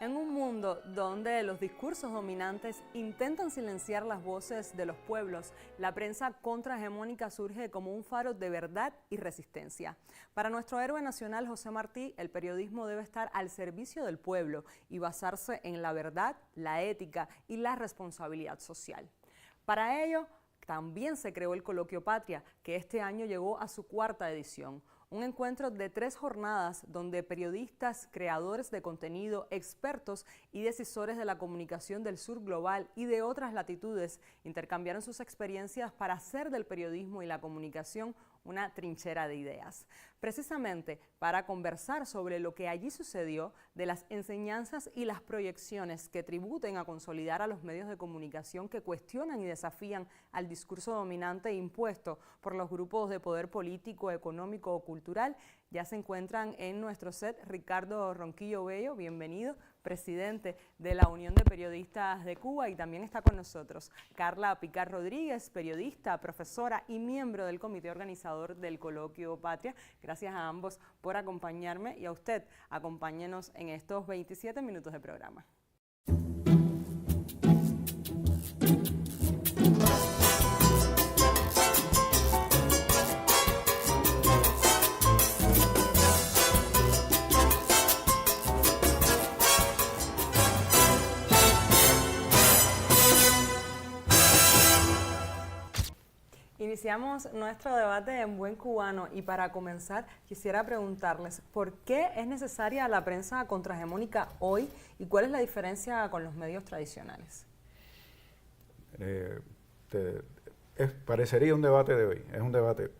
En un mundo donde los discursos dominantes intentan silenciar las voces de los pueblos, la prensa contrahegemónica surge como un faro de verdad y resistencia. Para nuestro héroe nacional José Martí, el periodismo debe estar al servicio del pueblo y basarse en la verdad, la ética y la responsabilidad social. Para ello, también se creó el Coloquio Patria, que este año llegó a su cuarta edición. Un encuentro de 3 jornadas donde periodistas, creadores de contenido, expertos y decisores de la comunicación del sur global y de otras latitudes intercambiaron sus experiencias para hacer del periodismo y la comunicación una trinchera de ideas. Precisamente para conversar sobre lo que allí sucedió, de las enseñanzas y las proyecciones que tributen a consolidar a los medios de comunicación que cuestionan y desafían al discurso dominante impuesto por los grupos de poder político, económico o cultural, ya se encuentran en nuestro set Ricardo Ronquillo Bello, bienvenido, presidente de la Unión de Periodistas de Cuba, y también está con nosotros Carla Picar Rodríguez, periodista, profesora y miembro del comité organizador del Coloquio Patria. Gracias a ambos por acompañarme y a usted, acompáñenos en estos 27 minutos de programa. Iniciamos nuestro debate en buen cubano y para comenzar quisiera preguntarles ¿por qué es necesaria la prensa contrahegemónica hoy y cuál es la diferencia con los medios tradicionales? Parecería un debate de hoy, es un debate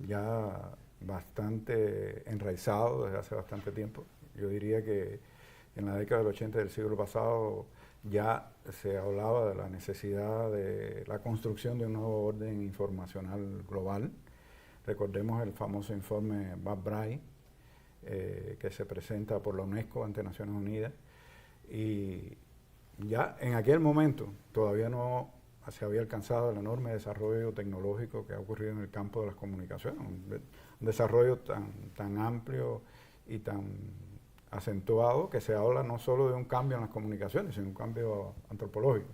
ya bastante enraizado desde hace bastante tiempo. Yo diría que en la década del 80 del siglo pasado ya se hablaba de la necesidad de la construcción de un nuevo orden informacional global. Recordemos el famoso informe Bad-Brahe, que se presenta por la UNESCO ante Naciones Unidas, y ya en aquel momento todavía no se había alcanzado el enorme desarrollo tecnológico que ha ocurrido en el campo de las comunicaciones, un desarrollo tan amplio y tan acentuado que se habla no solo de un cambio en las comunicaciones, sino un cambio antropológico.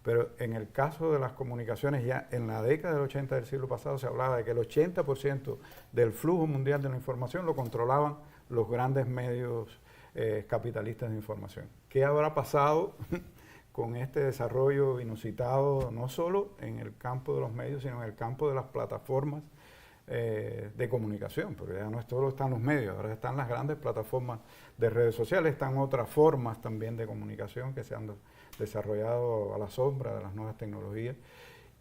Pero en el caso de las comunicaciones, ya en la década del 80 del siglo pasado se hablaba de que el 80% del flujo mundial de la información lo controlaban los grandes medios capitalistas de información. ¿Qué habrá pasado con este desarrollo inusitado, no solo en el campo de los medios, sino en el campo de las plataformas de comunicación? Porque ya no solo están los medios, ahora están las grandes plataformas de redes sociales, están otras formas también de comunicación que se han desarrollado a la sombra de las nuevas tecnologías.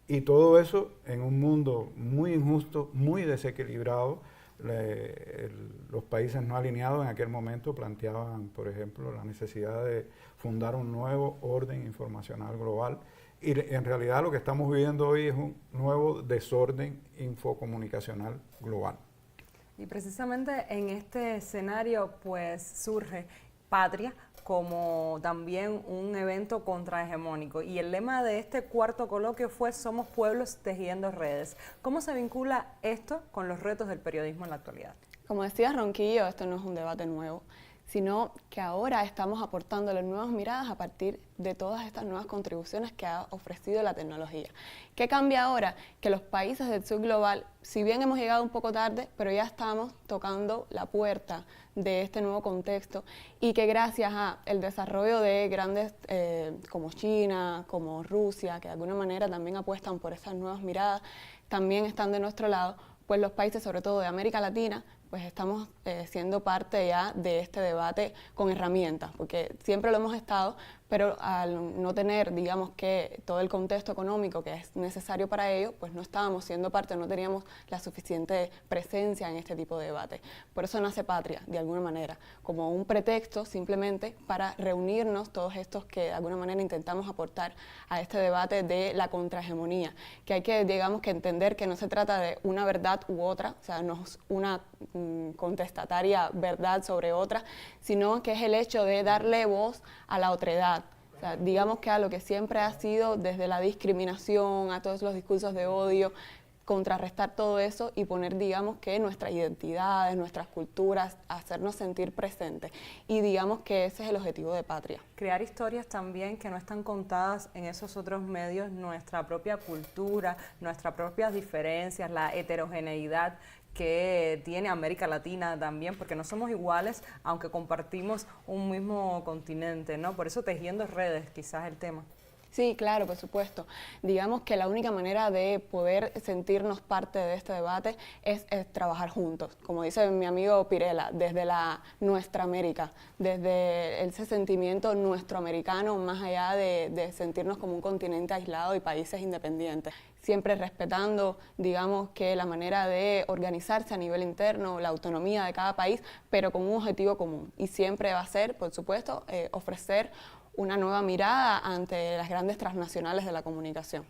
Y todo eso en un mundo muy injusto, muy desequilibrado. Los países no alineados en aquel momento planteaban, por ejemplo, la necesidad de fundar un nuevo orden informacional global. Y en realidad lo que estamos viviendo hoy es un nuevo desorden infocomunicacional global. Y precisamente en este escenario pues surge Patria como también un evento contrahegemónico. Y el lema de este cuarto coloquio fue Somos pueblos tejiendo redes. ¿Cómo se vincula esto con los retos del periodismo en la actualidad? Como decía Ronquillo, esto no es un debate nuevo, sino que ahora estamos aportándole nuevas miradas a partir de todas estas nuevas contribuciones que ha ofrecido la tecnología. ¿Qué cambia ahora? Que los países del sur global, si bien hemos llegado un poco tarde, pero ya estamos tocando la puerta de este nuevo contexto y que gracias al desarrollo de grandes como China, como Rusia, que de alguna manera también apuestan por esas nuevas miradas, también están de nuestro lado, pues los países, sobre todo de América Latina, pues estamos siendo parte ya de este debate con herramientas, porque siempre lo hemos estado, pero al no tener, digamos, que todo el contexto económico que es necesario para ello, pues no estábamos siendo parte, no teníamos la suficiente presencia en este tipo de debate. Por eso nace Patria, de alguna manera, como un pretexto simplemente para reunirnos todos estos que de alguna manera intentamos aportar a este debate de la contrahegemonía, que hay que, digamos, que entender que no se trata de una verdad u otra, o sea, no es una contestataria verdad sobre otra, sino que es el hecho de darle voz a la otredad. O sea, digamos que a lo que siempre ha sido desde la discriminación, a todos los discursos de odio, contrarrestar todo eso y poner, digamos, que nuestras identidades, nuestras culturas, hacernos sentir presentes. Y digamos que ese es el objetivo de Patria. Crear historias también que no están contadas en esos otros medios, nuestra propia cultura, nuestras propias diferencias, la heterogeneidad que tiene América Latina también, porque no somos iguales, aunque compartimos un mismo continente, ¿no? Por eso tejiendo redes, quizás el tema. Sí, claro, por supuesto. Digamos que la única manera de poder sentirnos parte de este debate es trabajar juntos. Como dice mi amigo Pirela, desde la nuestra América, desde ese sentimiento nuestroamericano, más allá de sentirnos como un continente aislado y países independientes. Siempre respetando, digamos, que la manera de organizarse a nivel interno, la autonomía de cada país, pero con un objetivo común. Y siempre va a ser, por supuesto, ofrecer una nueva mirada ante las grandes transnacionales de la comunicación.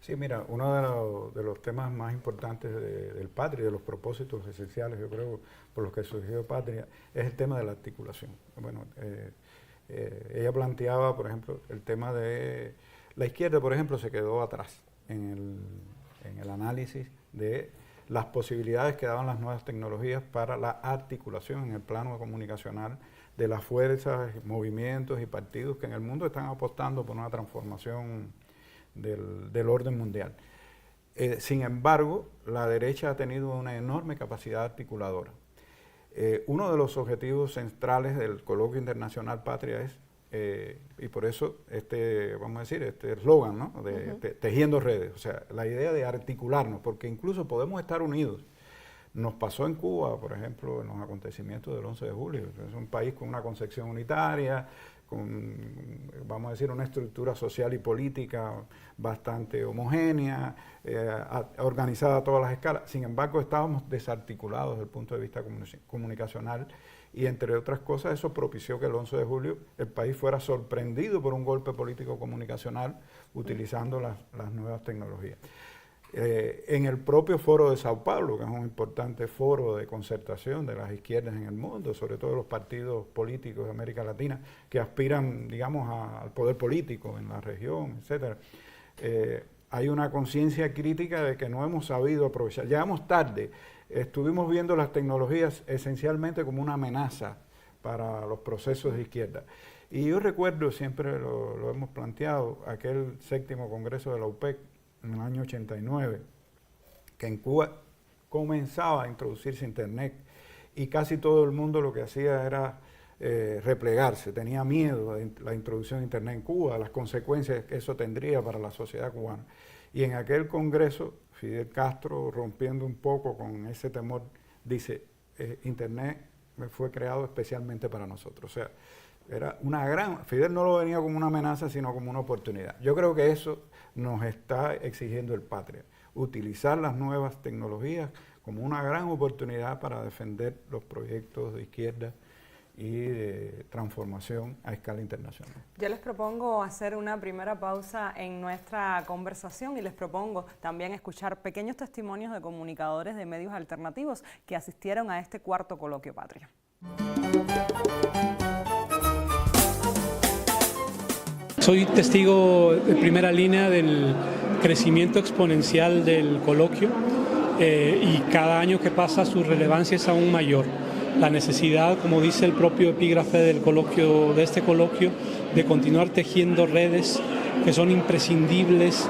Sí, mira, uno de los temas más importantes del Patria, de los propósitos esenciales, yo creo, por los que surgió Patria, es el tema de la articulación. Bueno, ella planteaba, por ejemplo, el tema de la izquierda, por ejemplo, se quedó atrás en el análisis de las posibilidades que daban las nuevas tecnologías para la articulación en el plano comunicacional de las fuerzas, movimientos y partidos que en el mundo están apostando por una transformación del orden mundial. Sin embargo, la derecha ha tenido una enorme capacidad articuladora. Uno de los objetivos centrales del Coloquio Internacional Patria es, y por eso vamos a decir, este eslogan, ¿no? Tejiendo redes, o sea, la idea de articularnos, porque incluso podemos estar unidos. Nos pasó en Cuba, por ejemplo, en los acontecimientos del 11 de julio. Es un país con una concepción unitaria, con, vamos a decir, una estructura social y política bastante homogénea, organizada a todas las escalas. Sin embargo, estábamos desarticulados desde el punto de vista comunicacional y, entre otras cosas, eso propició que el 11 de julio el país fuera sorprendido por un golpe político comunicacional utilizando las nuevas tecnologías. En el propio Foro de Sao Paulo, que es un importante foro de concertación de las izquierdas en el mundo, sobre todo los partidos políticos de América Latina que aspiran, digamos, al poder político en la región, etcétera, hay una conciencia crítica de que no hemos sabido aprovechar. Llegamos tarde, estuvimos viendo las tecnologías esencialmente como una amenaza para los procesos de izquierda. Y yo recuerdo, siempre lo hemos planteado, aquel 7º Congreso de la UPEC, en el año 89, que en Cuba comenzaba a introducirse Internet y casi todo el mundo lo que hacía era replegarse, tenía miedo de la introducción de Internet en Cuba, las consecuencias que eso tendría para la sociedad cubana. Y en aquel congreso, Fidel Castro, rompiendo un poco con ese temor, dice, Internet fue creado especialmente para nosotros. O sea, era una gran... Fidel no lo venía como una amenaza, sino como una oportunidad. Yo creo que eso nos está exigiendo el Patria, utilizar las nuevas tecnologías como una gran oportunidad para defender los proyectos de izquierda y de transformación a escala internacional. Yo les propongo hacer una primera pausa en nuestra conversación y les propongo también escuchar pequeños testimonios de comunicadores de medios alternativos que asistieron a este 4º Coloquio Patria. Soy testigo de primera línea del crecimiento exponencial del coloquio y cada año que pasa su relevancia es aún mayor. La necesidad, como dice el propio epígrafe del coloquio, de este coloquio, de continuar tejiendo redes que son imprescindibles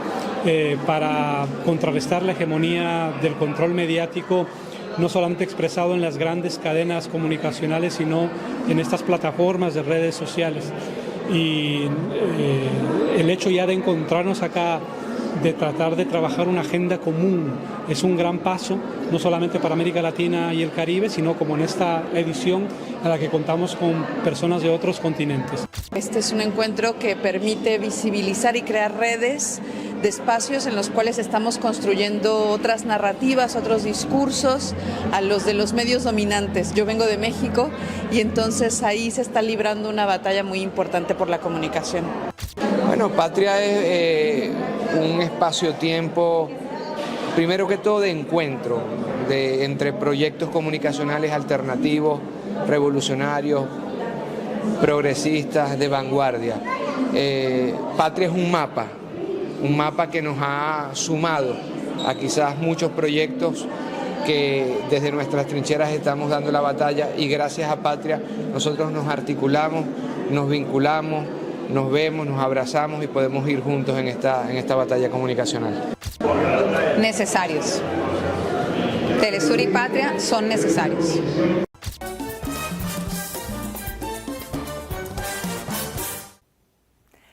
para contrarrestar la hegemonía del control mediático, no solamente expresado en las grandes cadenas comunicacionales, sino en estas plataformas de redes sociales. Y el hecho ya de encontrarnos acá, de tratar de trabajar una agenda común, es un gran paso, no solamente para América Latina y el Caribe, sino como en esta edición a la que contamos con personas de otros continentes. Este es un encuentro que permite visibilizar y crear redes de espacios en los cuales estamos construyendo otras narrativas, otros discursos a los de los medios dominantes. Yo vengo de México y entonces ahí se está librando una batalla muy importante por la comunicación. Bueno, Patria es un espacio-tiempo, primero que todo de encuentro entre proyectos comunicacionales alternativos, revolucionarios, progresistas, de vanguardia. Patria es un mapa que nos ha sumado a quizás muchos proyectos que desde nuestras trincheras estamos dando la batalla, y gracias a Patria nosotros nos articulamos, nos vinculamos, nos vemos, nos abrazamos y podemos ir juntos en esta batalla comunicacional. Necesarios. Telesur y Patria son necesarios.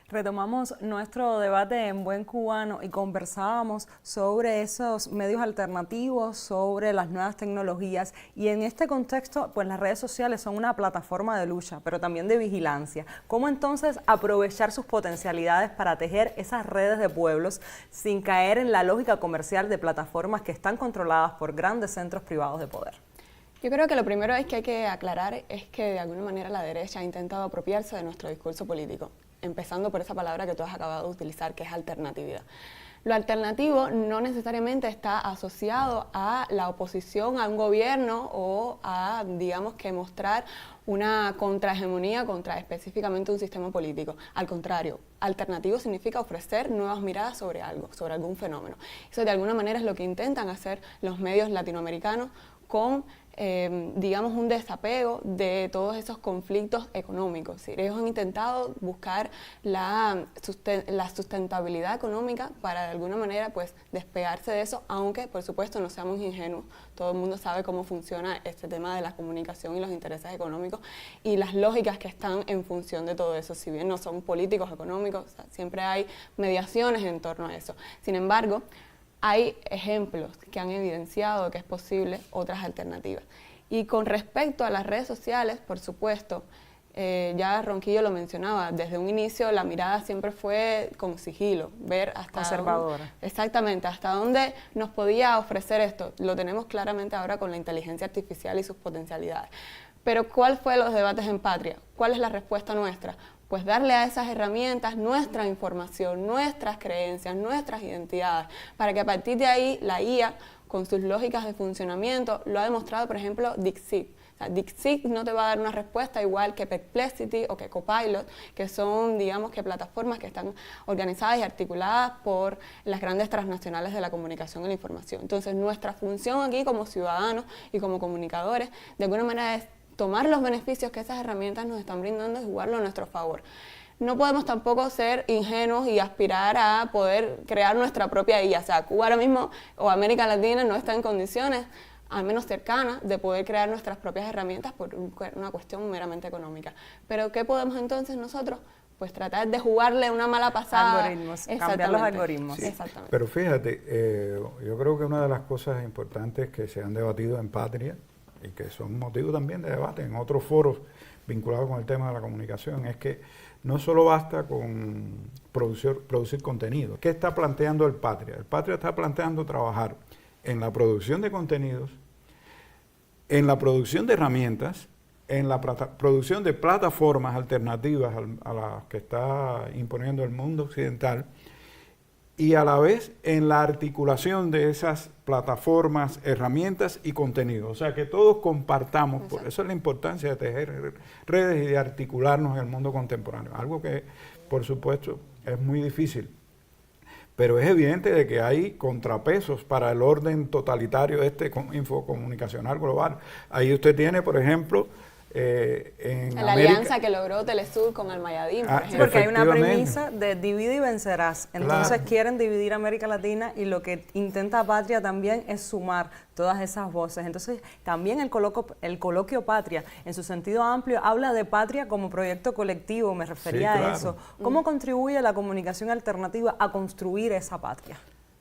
Retomamos nuestro debate en Buen Cubano y conversábamos sobre esos medios alternativos, sobre las nuevas tecnologías, y en este contexto pues las redes sociales son una plataforma de lucha, pero también de vigilancia. ¿Cómo entonces aprovechar sus potencialidades para tejer esas redes de pueblos sin caer en la lógica comercial de plataformas que están controladas por grandes centros privados de poder? Yo creo que lo primero que hay que aclarar es que de alguna manera la derecha ha intentado apropiarse de nuestro discurso político, empezando por esa palabra que tú has acabado de utilizar, que es alternatividad. Lo alternativo no necesariamente está asociado a la oposición a un gobierno o a, digamos, que mostrar una contrahegemonía contra específicamente un sistema político. Al contrario, alternativo significa ofrecer nuevas miradas sobre algo, sobre algún fenómeno. Eso de alguna manera es lo que intentan hacer los medios latinoamericanos con digamos, un desapego de todos esos conflictos económicos. Ellos han intentado buscar la sustentabilidad económica para de alguna manera pues despegarse de eso, aunque por supuesto no seamos ingenuos. Todo el mundo sabe cómo funciona este tema de la comunicación y los intereses económicos y las lógicas que están en función de todo eso. Si bien no son políticos económicos, o sea, siempre hay mediaciones en torno a eso. Sin embargo, hay ejemplos que han evidenciado que es posible otras alternativas. Y con respecto a las redes sociales, por supuesto, ya Ronquillo lo mencionaba, desde un inicio la mirada siempre fue con sigilo, ver hasta conservadora. Exactamente, hasta dónde nos podía ofrecer esto. Lo tenemos claramente ahora con la inteligencia artificial y sus potencialidades. Pero ¿cuál fue los debates en Patria? ¿Cuál es la respuesta nuestra? Pues darle a esas herramientas nuestra información, nuestras creencias, nuestras identidades, para que a partir de ahí la IA, con sus lógicas de funcionamiento, lo ha demostrado, por ejemplo, DeepSeek. O sea, DeepSeek no te va a dar una respuesta igual que Perplexity o que Copilot, que son, digamos, que plataformas que están organizadas y articuladas por las grandes transnacionales de la comunicación y la información. Entonces, nuestra función aquí como ciudadanos y como comunicadores, de alguna manera es tomar los beneficios que esas herramientas nos están brindando y jugarlo a nuestro favor. No podemos tampoco ser ingenuos y aspirar a poder crear nuestra propia IA. O sea, Cuba ahora mismo o América Latina no está en condiciones, al menos cercanas, de poder crear nuestras propias herramientas por una cuestión meramente económica. Pero ¿qué podemos entonces nosotros? Pues tratar de jugarle una mala pasada. Algoritmos, cambiar los algoritmos. Sí, exactamente. Pero fíjate, yo creo que una de las cosas importantes que se han debatido en Patria y que son motivo también de debate en otros foros vinculados con el tema de la comunicación, es que no solo basta con producir contenido. ¿Qué está planteando el Patria? El Patria está planteando trabajar en la producción de contenidos, en la producción de herramientas, en la producción de plataformas alternativas a las que está imponiendo el mundo occidental, y a la vez en la articulación de esas plataformas, herramientas y contenidos. O sea, que todos compartamos, por eso es la importancia de tejer redes y de articularnos en el mundo contemporáneo. Algo que, por supuesto, es muy difícil. Pero es evidente de que hay contrapesos para el orden totalitario infocomunicacional global. Ahí usted tiene, por ejemplo, en la alianza que logró Telesur con el Mayadín, por ejemplo. Porque hay una premisa de divide y vencerás. Entonces claro, quieren dividir América Latina y lo que intenta Patria también es sumar todas esas voces. Entonces también el coloquio Patria, en su sentido amplio, habla de Patria como proyecto colectivo, me refería a eso. ¿Cómo contribuye la comunicación alternativa a construir esa patria?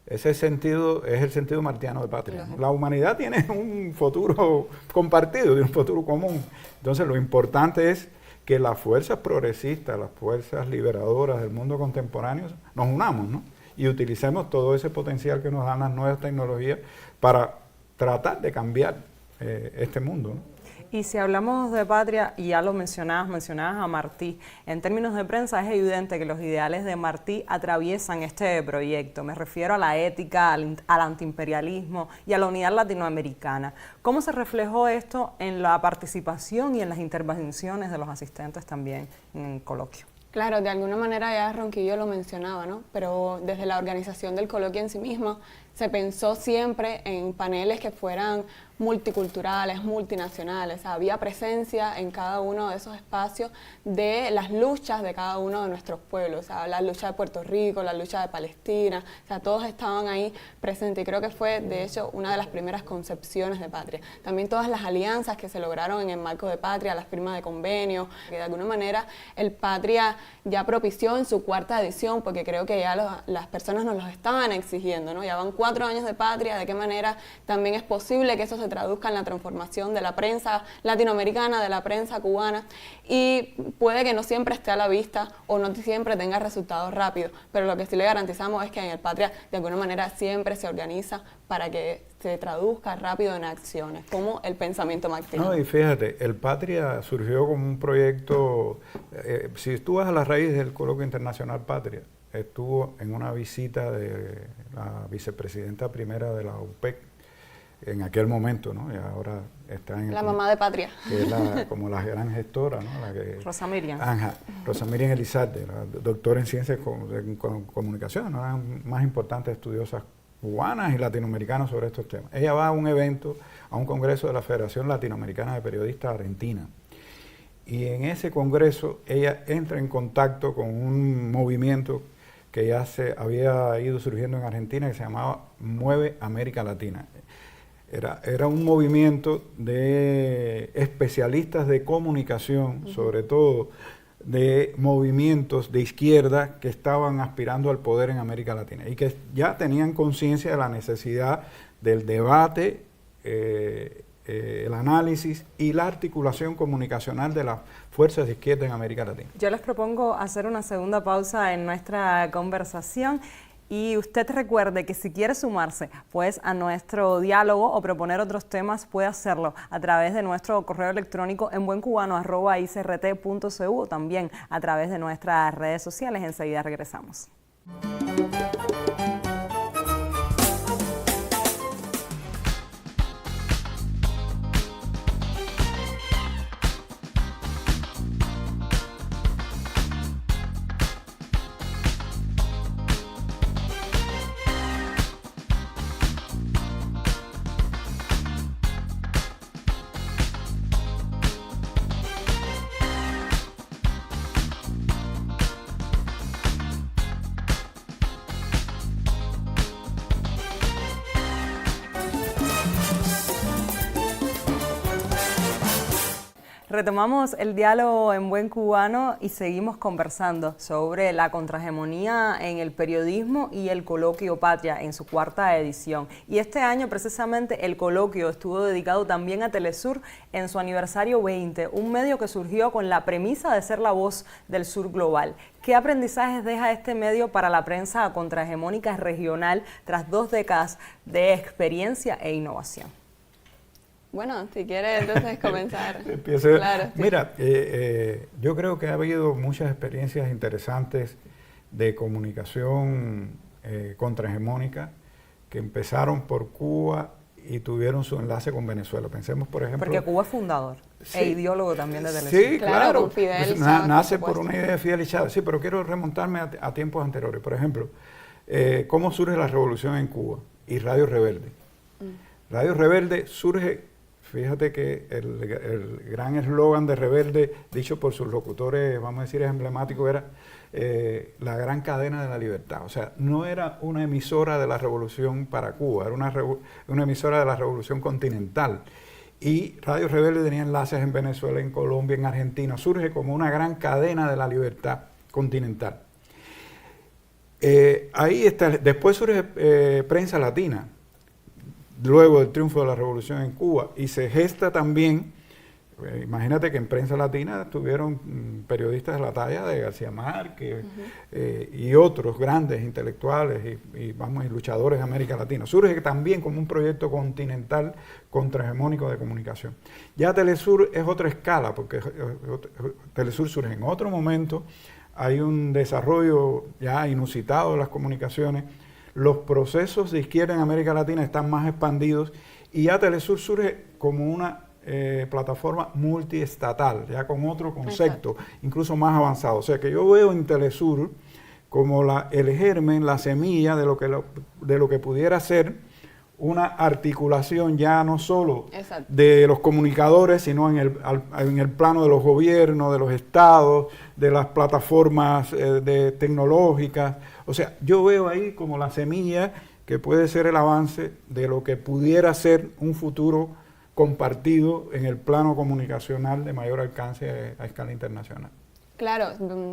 Ese sentido es el sentido martiano de Patria. La humanidad tiene un futuro compartido, un futuro común. Entonces lo importante es que las fuerzas progresistas, las fuerzas liberadoras del mundo contemporáneo nos unamos, ¿no? Y utilicemos todo ese potencial que nos dan las nuevas tecnologías para tratar de cambiar este mundo, ¿no? Y si hablamos de Patria, y ya lo mencionabas a Martí, en términos de prensa es evidente que los ideales de Martí atraviesan este proyecto. Me refiero a la ética, al antiimperialismo y a la unidad latinoamericana. ¿Cómo se reflejó esto en la participación y en las intervenciones de los asistentes también en el coloquio? Claro, de alguna manera ya Ronquillo lo mencionaba, ¿no? Pero desde la organización del coloquio en sí mismo se pensó siempre en paneles que fueran multiculturales, multinacionales. O sea, había presencia en cada uno de esos espacios de las luchas de cada uno de nuestros pueblos. O sea, la lucha de Puerto Rico, la lucha de Palestina, o sea, todos estaban ahí presentes y creo que fue, de hecho, una de las primeras concepciones de Patria. También todas las alianzas que se lograron en el marco de Patria, las firmas de convenios, que de alguna manera el Patria ya propició en su 4ª edición, porque creo que ya las personas nos los estaban exigiendo, ¿no? Ya van 4 años de Patria, de qué manera también es posible que eso se traduzca en la transformación de la prensa latinoamericana, de la prensa cubana, y puede que no siempre esté a la vista o no siempre tenga resultados rápidos, pero lo que sí le garantizamos es que en el Patria de alguna manera siempre se organiza para que se traduzca rápido en acciones, como el pensamiento marxista. No, y fíjate, el Patria surgió como un proyecto, si tú vas a la raíz del Coloquio Internacional Patria, estuvo en una visita de la vicepresidenta primera de la UPEC, en aquel momento, ¿no? Y ahora está en la mamá de Patria. Que es como la gran gestora, ¿no? La que, Rosa Miriam. Ajá, Rosa Miriam Elizalde, doctora en Ciencias de Comunicación, una de las más importantes estudiosas cubanas y latinoamericanas sobre estos temas. Ella va a un evento, a un congreso de la Federación Latinoamericana de Periodistas Argentina. Y en ese congreso ella entra en contacto con un movimiento que ya había ido surgiendo en Argentina que se llamaba Mueve América Latina. Era un movimiento de especialistas de comunicación, sobre todo de movimientos de izquierda que estaban aspirando al poder en América Latina y que ya tenían conciencia de la necesidad del debate, el análisis y la articulación comunicacional de las fuerzas de izquierda en América Latina. Yo les propongo hacer una segunda pausa en nuestra conversación. Y usted recuerde que si quiere sumarse pues a nuestro diálogo o proponer otros temas, puede hacerlo a través de nuestro correo electrónico en buencubano@icrt.cu o también a través de nuestras redes sociales. Enseguida regresamos. Retomamos el diálogo en Buen Cubano y seguimos conversando sobre la contrahegemonía en el periodismo y el Coloquio Patria en su 4ª edición. Y este año precisamente el coloquio estuvo dedicado también a Telesur en su aniversario 20, un medio que surgió con la premisa de ser la voz del sur global. ¿Qué aprendizajes deja este medio para la prensa contrahegemónica regional tras 2 décadas de experiencia e innovación? Bueno, si quieres entonces comenzar. Claro, sí. Mira, yo creo que ha habido muchas experiencias interesantes de comunicación contrahegemónica que empezaron por Cuba y tuvieron su enlace con Venezuela. Pensemos, por ejemplo... Porque Cuba es fundador e ideólogo también de Telesur. Sí, claro. Con Fidel pues nace por una idea de Fidel y Chávez. Sí, pero quiero remontarme a tiempos anteriores. Por ejemplo, cómo surge la revolución en Cuba y Radio Rebelde. Radio Rebelde surge... Fíjate que el gran eslogan de Rebelde, dicho por sus locutores, vamos a decir, es emblemático, era la gran cadena de la libertad. O sea, no era una emisora de la revolución para Cuba, era una emisora de la revolución continental. Y Radio Rebelde tenía enlaces en Venezuela, en Colombia, en Argentina. Surge como una gran cadena de la libertad continental. Ahí está. Después surge Prensa Latina, luego del triunfo de la revolución en Cuba, y se gesta también, imagínate que en Prensa Latina estuvieron periodistas de la talla de García Márquez y otros grandes intelectuales y luchadores de América Latina. Surge también como un proyecto continental contrahegemónico de comunicación. Ya Telesur es otra escala, porque Telesur surge en otro momento, hay un desarrollo ya inusitado de las comunicaciones. Los procesos de izquierda en América Latina están más expandidos y ya Telesur surge como una plataforma multiestatal, ya con otro concepto, incluso más avanzado. O sea que yo veo en Telesur como el germen, la semilla de lo que pudiera ser una articulación ya no solo de los comunicadores, sino en el plano de los gobiernos, de los estados, de las plataformas tecnológicas. O sea, yo veo ahí como la semilla que puede ser el avance de lo que pudiera ser un futuro compartido en el plano comunicacional de mayor alcance a escala internacional. Claro,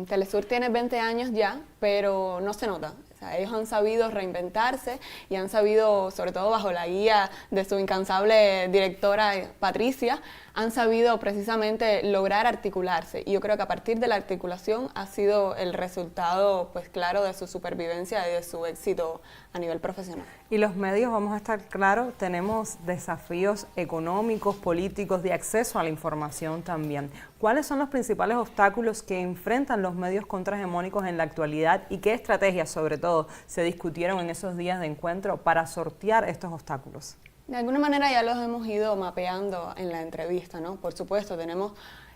Telesur tiene 20 años ya, pero no se nota. O sea, ellos han sabido reinventarse y han sabido, sobre todo bajo la guía de su incansable directora Patricia, han sabido precisamente lograr articularse. Y yo creo que a partir de la articulación ha sido el resultado, pues claro, de su supervivencia y de su éxito a nivel profesional. Y los medios, vamos a estar claros, tenemos desafíos económicos, políticos, de acceso a la información también. ¿Cuáles son los principales obstáculos que enfrentan los medios contrahegemónicos en la actualidad y qué estrategias, sobre todo, se discutieron en esos días de encuentro para sortear estos obstáculos? De alguna manera ya los hemos ido mapeando en la entrevista, ¿no? Por supuesto, tenemos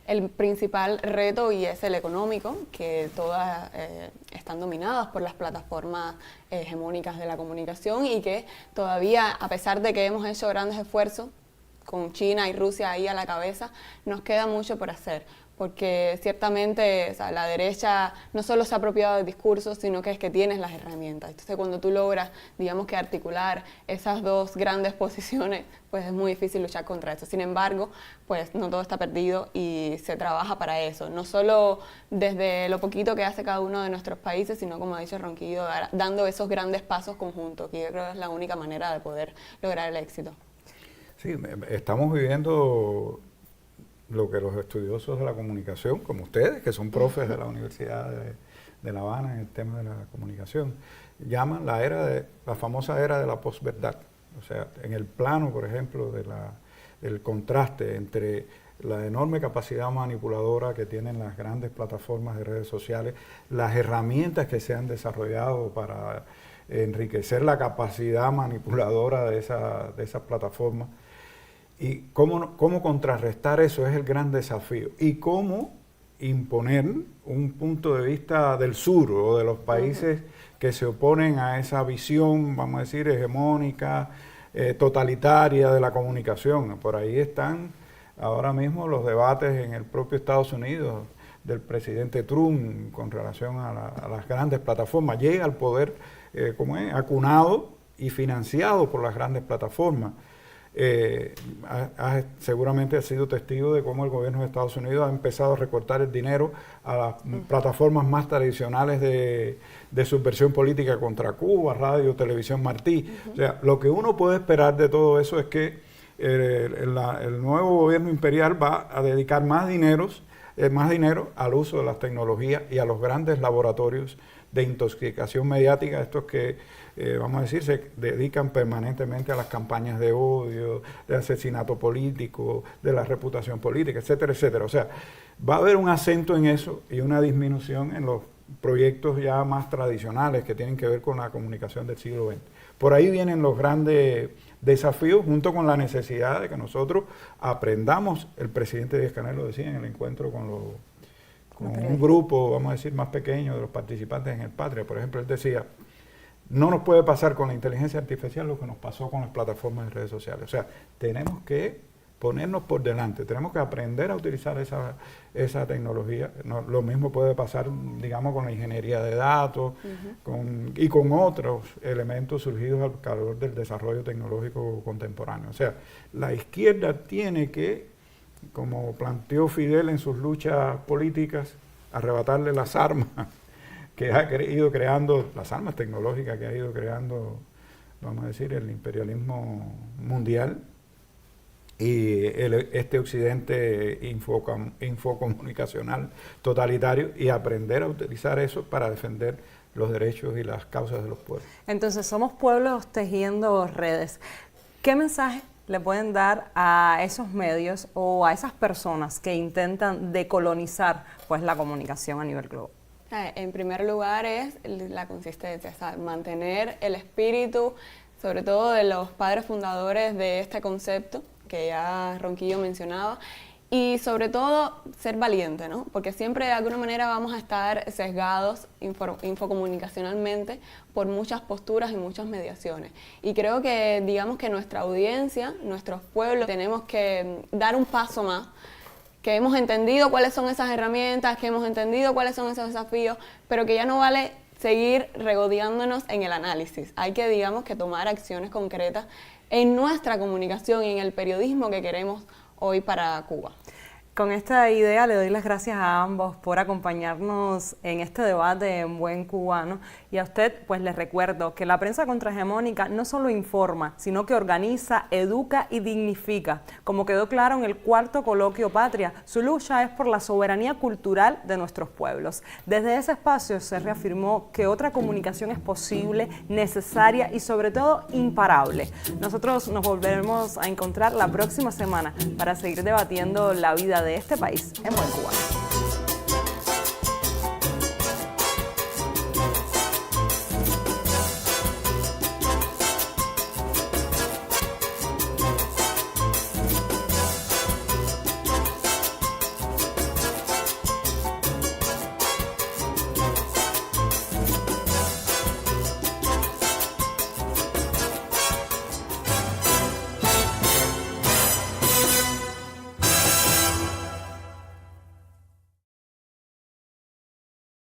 el principal reto y es el económico, que todas están dominadas por las plataformas hegemónicas de la comunicación y que todavía, a pesar de que hemos hecho grandes esfuerzos, con China y Rusia ahí a la cabeza, nos queda mucho por hacer. Porque ciertamente, o sea, la derecha no solo se ha apropiado del discurso, sino que es que tienes las herramientas. Entonces, cuando tú logras, digamos que articular esas dos grandes posiciones, pues es muy difícil luchar contra eso. Sin embargo, pues no todo está perdido y se trabaja para eso. No solo desde lo poquito que hace cada uno de nuestros países, sino, como ha dicho Ronquillo, dando esos grandes pasos conjuntos, que yo creo que es la única manera de poder lograr el éxito. Sí, estamos viviendo lo que los estudiosos de la comunicación, como ustedes, que son profes de la Universidad de La Habana en el tema de la comunicación, llaman la famosa era de la posverdad. O sea, en el plano, por ejemplo, del contraste entre la enorme capacidad manipuladora que tienen las grandes plataformas de redes sociales, las herramientas que se han desarrollado para enriquecer la capacidad manipuladora de esas plataformas, y cómo contrarrestar eso es el gran desafío. Y cómo imponer un punto de vista del sur o de los países que se oponen a esa visión, vamos a decir, hegemónica, totalitaria de la comunicación. Por ahí están ahora mismo los debates en el propio Estados Unidos del presidente Trump con relación a las grandes plataformas. Llega al poder acunado y financiado por las grandes plataformas. Seguramente has sido testigo de cómo el gobierno de Estados Unidos ha empezado a recortar el dinero a las plataformas más tradicionales de subversión política contra Cuba, Radio, Televisión Martí. O sea, lo que uno puede esperar de todo eso es que el nuevo gobierno imperial va a dedicar más dinero al uso de las tecnologías y a los grandes laboratorios de intoxicación mediática, estos que, vamos a decir, se dedican permanentemente a las campañas de odio, de asesinato político, de la reputación política, etcétera, etcétera. O sea, va a haber un acento en eso y una disminución en los proyectos ya más tradicionales que tienen que ver con la comunicación del siglo XX. Por ahí vienen los grandes desafíos, junto con la necesidad de que nosotros aprendamos. El presidente Díaz-Canel lo decía en el encuentro con un grupo, vamos a decir, más pequeño de los participantes en el Patria. Por ejemplo, él decía, no nos puede pasar con la inteligencia artificial lo que nos pasó con las plataformas de redes sociales. O sea, tenemos que ponernos por delante, tenemos que aprender a utilizar esa tecnología. Lo mismo puede pasar, digamos, con la ingeniería de datos y con otros elementos surgidos al calor del desarrollo tecnológico contemporáneo. O sea, la izquierda tiene que, como planteó Fidel en sus luchas políticas, arrebatarle las armas que ha ido creando, las armas tecnológicas que ha ido creando, vamos a decir, el imperialismo mundial y este occidente infocomunicacional totalitario, y aprender a utilizar eso para defender los derechos y las causas de los pueblos. Entonces, somos pueblos tejiendo redes. ¿Qué mensaje le pueden dar a esos medios o a esas personas que intentan decolonizar pues la comunicación a nivel global? En primer lugar es la consistencia, o sea, mantener el espíritu, sobre todo de los padres fundadores de este concepto, que ya Ronquillo mencionaba, Y sobre todo, ser valiente, ¿no? Porque siempre de alguna manera vamos a estar sesgados infocomunicacionalmente por muchas posturas y muchas mediaciones. Y creo que, digamos que nuestra audiencia, nuestros pueblos, tenemos que dar un paso más, que hemos entendido cuáles son esas herramientas, que hemos entendido cuáles son esos desafíos, pero que ya no vale seguir regodeándonos en el análisis. Hay que, digamos, que tomar acciones concretas en nuestra comunicación y en el periodismo que queremos hoy para Cuba. Con esta idea le doy las gracias a ambos por acompañarnos en este debate en Buen Cubano, y a usted pues les recuerdo que la prensa contrahegemónica no solo informa, sino que organiza, educa y dignifica. Como quedó claro en el cuarto coloquio Patria, su lucha es por la soberanía cultural de nuestros pueblos. Desde ese espacio se reafirmó que otra comunicación es posible, necesaria y sobre todo imparable. Nosotros nos volveremos a encontrar la próxima semana para seguir debatiendo la vida de este país en Buen Cubano.